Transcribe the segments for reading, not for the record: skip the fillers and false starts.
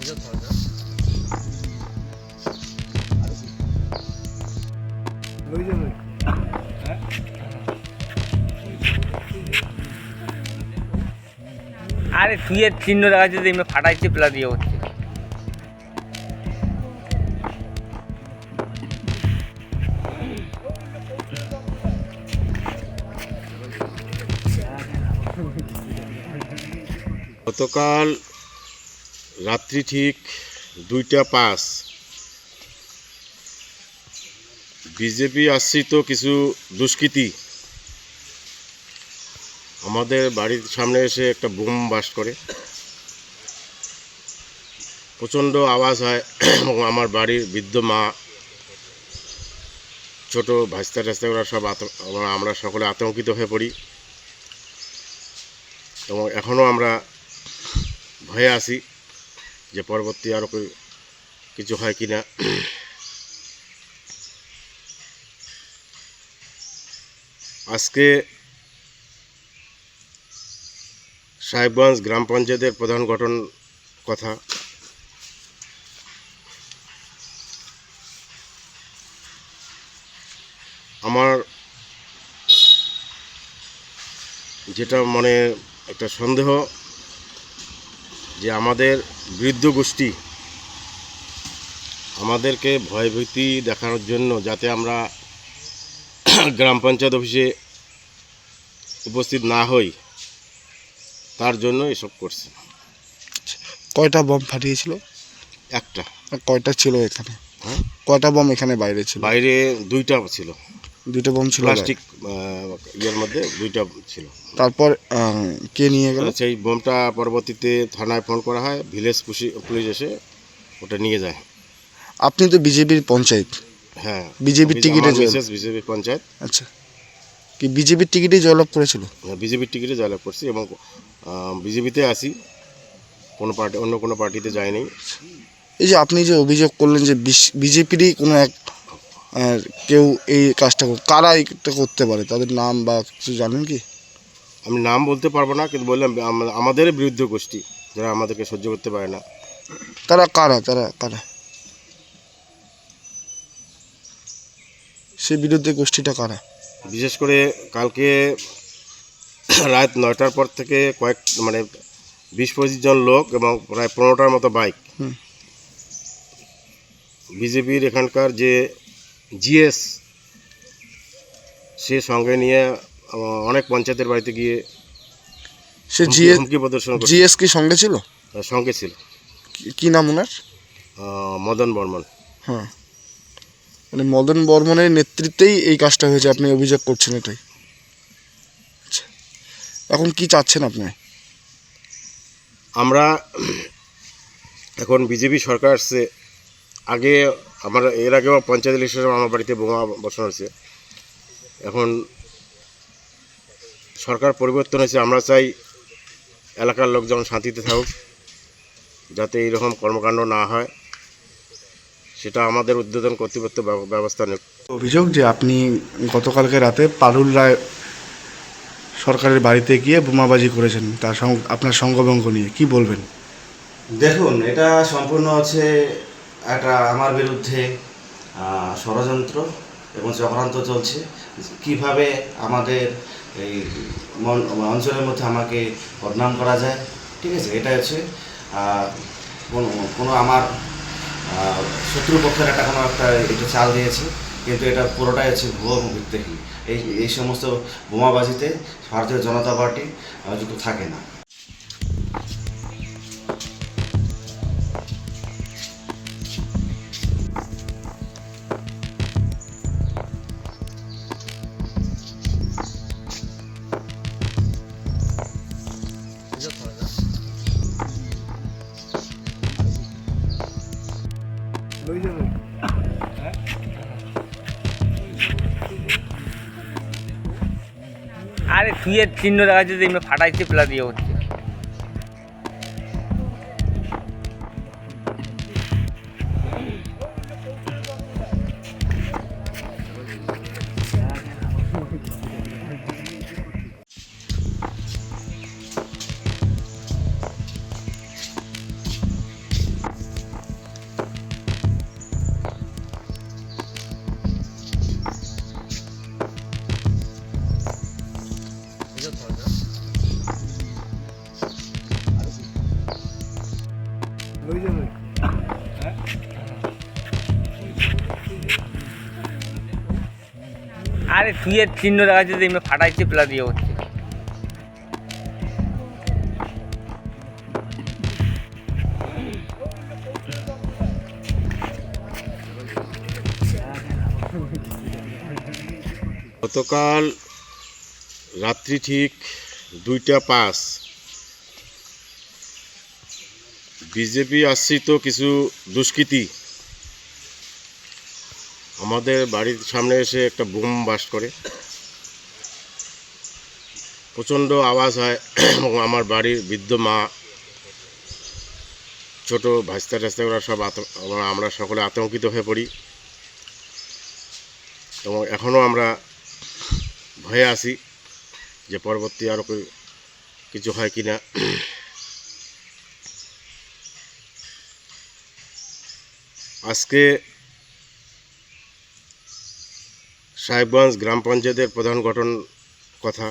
আরে থুয়ের চিহ্ন দেখা যাচ্ছে এমনি ফাটাইছে প্লা দিয়ে হচ্ছে। গতকাল রাত্রি ঠিক 2:05 বিজেপি আশ্রিত কিছু দুষ্কৃতী আমাদের বাড়ির সামনে এসে একটা বোম বাস্ট করে। প্রচণ্ড আওয়াজ হয় এবং আমার বাড়ির বৃদ্ধ মা, ছোট ভাস্তা টাস্তা ওরা সব আমরা সকলে আতঙ্কিত হয়ে পড়ি এবং এখনও আমরা ভয়ে আছি যে পরবর্তী আরও কিছু হয় কি না। আজকে সাহেবগঞ্জ গ্রাম পঞ্চায়েতের প্রধান গঠন কথা। আমার যেটা মনে একটা সন্দেহ যে আমাদের বৃদ্ধ গোষ্ঠী আমাদেরকে ভয়ভীতি দেখানোর জন্য যাতে আমরা গ্রাম পঞ্চায়েত অফিসে উপস্থিত না হই তার জন্য এসব করছে। কয়টা বম ফাটিয়েছিল? একটা। কয়টা ছিল এখানে? হ্যাঁ, কয়টা বম এখানে বাইরে ছিল? বাইরে 2টা ছিল। 2টা বম ছিল প্লাস্টিক ইয়ের মধ্যে 2টা ছিল। তারপর কে নিয়ে গেল? সেই বোমটা পরবর্তীতে থানায় ফোন করা হয়, ভিলেজ পুলিশ এসে ওটা নিয়ে যায়। আপনি তো বিজেপির পঞ্চায়েত। হ্যাঁ, বিজেপির টিকিটে বিজেপির পঞ্চায়েত। আচ্ছা, কি বিজেপির টিকিটে জয়লাভ করেছিল? বিজেপির টিকিটে জয়লাভ করছি এবং বিজেপিতে আসি, অন্য কোনো পার্টিতে যায়নি। এই যে আপনি যে অভিযোগ করলেন যে বিজেপিরই কোনো এক কেউ এই কাজটা কারা এটা করতে পারে, তাদের নাম বা কিছু জানেন কি? আমি নাম বলতে পারবো না, কিন্তু বললাম আমাদের বিরুদ্ধ গোষ্ঠী যারা আমাদেরকে সহ্য করতে পারে না। তারা কারা সে বিরুদ্ধে গোষ্ঠীটা কারা? বিশেষ করে কালকে রাত 9টার পর থেকে 20-25 জন লোক এবং প্রায় 15টার মতো বাইক বিজেপির এখানকার যে জিএস সে সঙ্গে নিয়ে অনেক পঞ্চায়েতের বাড়িতে গিয়ে সে হুমকি প্রদর্শন করে। জিএস কি সঙ্গে ছিল? সঙ্গে ছিল। কি নাম ওনার? মদন বর্মন। হ্যাঁ, মানে মদন বর্মনের নেতৃত্বেই এই কাজটা হয়েছে, আপনি অভিযোগ করছেন এটাই? আচ্ছা, এখন কি চাচ্ছেন আপনি? আমরা এখন বিজেপি সরকার আসছে, আগে এর আগেও পঞ্চায়েত ইলেকশনে আমার বাড়িতে বোমা বসানো হয়েছে। এখন সরকার পরিবর্তন হয়েছে, আমরা চাই এলাকার লোক যেমন শান্তিতে থাকুক, যাতে এইরকম কর্মকাণ্ড না হয় সেটা আমাদের উদ্বোধন কর্তৃপক্ষ ব্যবস্থা নেই। অভিযোগ যে আপনি গতকালকে রাতে পারুল রায় সরকারের বাড়িতে গিয়ে বোমাবাজি করেছেন, তার আপনার সঙ্গভঙ্গ নিয়ে কি বলবেন? দেখুন, এটা সম্পূর্ণ হচ্ছে একটা আমার বিরুদ্ধে ষড়যন্ত্র এবং চক্রান্ত চলছে। কিভাবে আমাদের এই অঞ্চলের মধ্যে আমাকে বদনাম করা যায়, ঠিক আছে, এটা হচ্ছে কোনো আমার শত্রুপক্ষের কোনো একটা এটা চাল দিয়েছে, কিন্তু এটা পুরোটাই হচ্ছে ভুয়ো ভিত্তিহীন। এই সমস্ত বোমাবাজিতে ভারতীয় জনতা পার্টি যুক্ত থাকে না। আরে থুয়ের চিহ্ন দেখা যাচ্ছে এমনি ফাটাইছে প্লা দিয়ে হচ্ছে। আরে থুয়ের চিহ্ন দেখা যাচ্ছে যে এমনি ফাটাইছে প্লাস ইয়ে হচ্ছে। গতকাল রাত্রি ঠিক 2:05 বিজেপি আশ্রিত কিছু দুষ্কৃতী আমাদের বাড়ির সামনে এসে একটা বোম বাস্ট করে, প্রচণ্ড আওয়াজ হয় এবং আমার বাড়ির বৃদ্ধ মা, ছোট ভাস্তা টাস্তা ওরা সব আমরা সকলে আতঙ্কিত হয়ে পড়ি এবং এখনও আমরা ভয়ে আছি যে পরবর্তী আরও কিছু হয় কি না। আজকে সাহেবগঞ্জ গ্রাম পঞ্চায়েতের প্রধান গঠন কথা,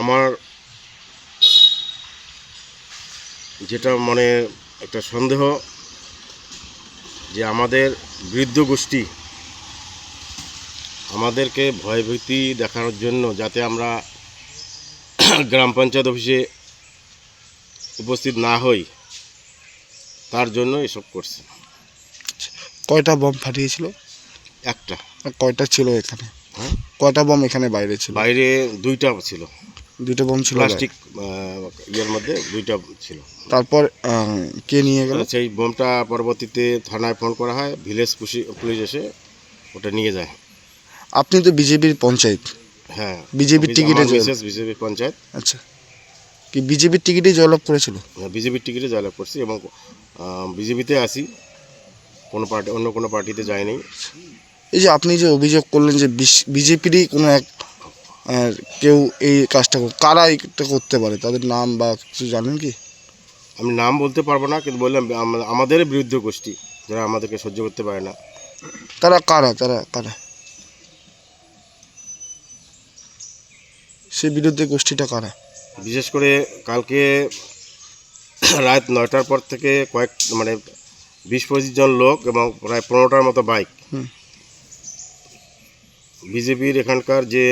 আমার যেটা মনে একটা সন্দেহ যে আমাদের বৃদ্ধ গোষ্ঠী আমাদেরকে ভয়ভীতি দেখানোর জন্য যাতে আমরা গ্রাম পঞ্চায়েত অফিসে উপস্থিত না হই তার জন্য এসব করছে। কয়টা বম ফাটিয়েছিল? একটা। আর কয়টা ছিল এখানে? হ্যাঁ, কয়টা বম এখানে বাইরে ছিল? বাইরে 2টা ছিল, 2টা বম ছিল প্লাস্টিক ইয়ের মধ্যে 2টা ছিল। তারপর কে নিয়ে গেল? সেই বোমটা পরবর্তীতে থানায় ফোন করা হয়, ভিলেজ পুলিশ এসে ওটা নিয়ে যায়। আপনি তো বিজেপির পঞ্চায়েত, হ্যাঁ, বিজেপির টিকিটে বিজেপি পঞ্চায়েত। আচ্ছা, কি বিজেপির টিকিটে জয়লাভ করেছিল? বিজেপির টিকিটে জয়লাভ করছি এবং বিজেপিতে আসি, কোনো পার্টি অন্য কোনো পার্টিতে যায়নি। এই যে আপনি যে অভিযোগ করলেন যে বিজেপিরই কোনো এক কেউ এই কাজটা কারা এটা করতে পারে, তাদের নাম বা কিছু জানেন কি? আমি নাম বলতে পারবো না, কিন্তু বললাম আমাদের বিরুদ্ধে গোষ্ঠী যারা আমাদেরকে সহ্য করতে পারে না। তারা কারা? তারা কারা? সে বিরুদ্ধে গোষ্ঠীটা কারা? বিশেষ করে কালকে রাত 9টার পর থেকে 20-25 জন লোক এবং প্রায় 15টার মতো বাইক বিজেপির এখানকার যে